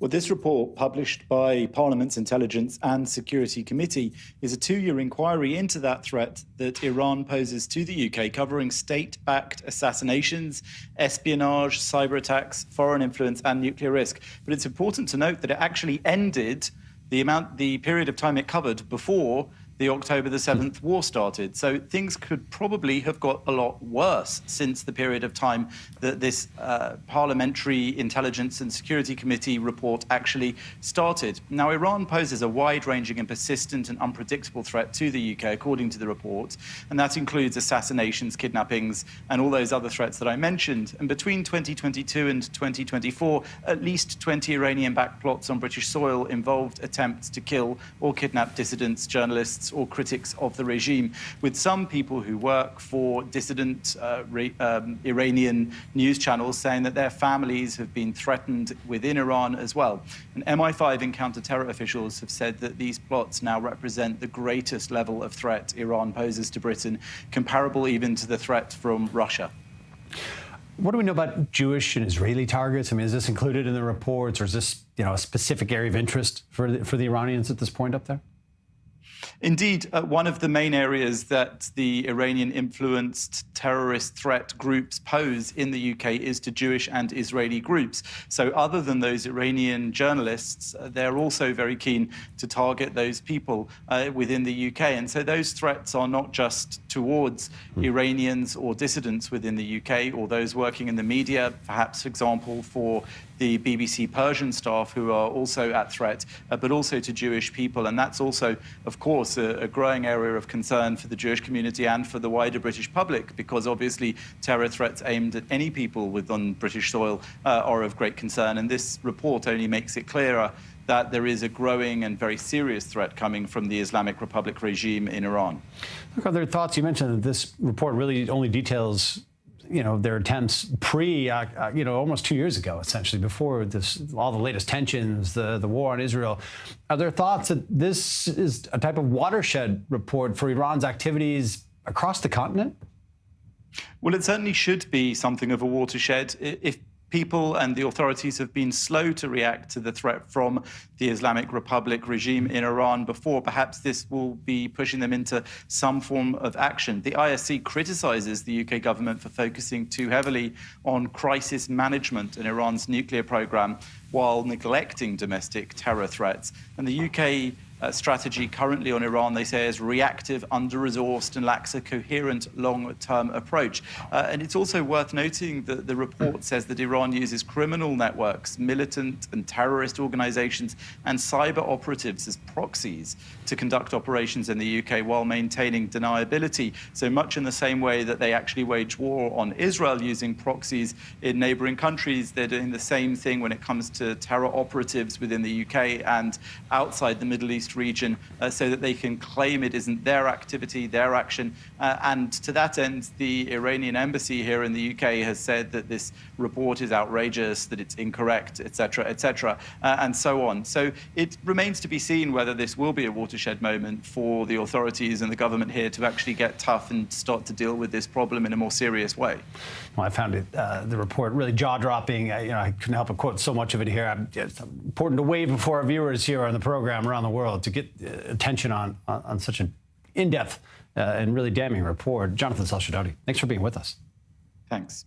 Well, this report, published by Parliament's Intelligence and Security Committee, is a 2-year inquiry into that threat that Iran poses to the UK, covering state-backed assassinations, espionage, cyber attacks, foreign influence, and nuclear risk. But it's important to note that it actually ended the period of time it covered before the October the 7th war started. So things could probably have got a lot worse since the period of time that this Parliamentary Intelligence and Security Committee report actually started. Now, Iran poses a wide-ranging and persistent and unpredictable threat to the UK, according to the report, and that includes assassinations, kidnappings, and all those other threats that I mentioned. And between 2022 and 2024, at least 20 Iranian-backed plots on British soil involved attempts to kill or kidnap dissidents, journalists, or critics of the regime, with some people who work for dissident Iranian news channels saying that their families have been threatened within Iran as well. And MI5 and counter-terror officials have said that these plots now represent the greatest level of threat Iran poses to Britain, comparable even to the threat from Russia. What do we know about Jewish and Israeli targets? I mean, is this included in the reports, or is this, a specific area of interest for the Iranians at this point up there? Indeed, one of the main areas that the Iranian-influenced terrorist threat groups pose in the UK is to Jewish and Israeli groups. So other than those Iranian journalists, they're also very keen to target those people within the UK. And so those threats are not just towards Iranians or dissidents within the UK or those working in the media, perhaps, for example, for the BBC Persian staff who are also at threat, but also to Jewish people. And that's also, of course, a growing area of concern for the Jewish community and for the wider British public, because obviously terror threats aimed at any people on British soil are of great concern. And this report only makes it clearer that there is a growing and very serious threat coming from the Islamic Republic regime in Iran. Look, other thoughts? You mentioned that this report really only details their attempts almost 2 years ago, essentially, before all the latest tensions, the war on Israel. Are there thoughts that this is a type of watershed report for Iran's activities across the continent? Well, it certainly should be something of a watershed. If people and the authorities have been slow to react to the threat from the Islamic Republic regime in Iran before, perhaps this will be pushing them into some form of action. The ISC criticizes the UK government for focusing too heavily on crisis management in Iran's nuclear program while neglecting domestic terror threats. And the UK strategy currently on Iran, they say, is reactive, under-resourced, and lacks a coherent long-term approach. And it's also worth noting that the report says that Iran uses criminal networks, militant and terrorist organizations, and cyber operatives as proxies to conduct operations in the UK while maintaining deniability. So much in the same way that they actually wage war on Israel using proxies in neighboring countries, they're doing the same thing when it comes to terror operatives within the UK and outside the Middle East region, so that they can claim it isn't their activity, their action. And to that end, the Iranian embassy here in the UK has said that this report is outrageous, that it's incorrect, etc., and so on. So it remains to be seen whether this will be a watershed moment for the authorities and the government here to actually get tough and start to deal with this problem in a more serious way. Well, I found the report really jaw-dropping. I couldn't help but quote so much of it here. It's important to wave before our viewers here on the program around the world to get attention on such an in-depth and really damning report. Jonathan Sacerdoti, thanks for being with us. Thanks.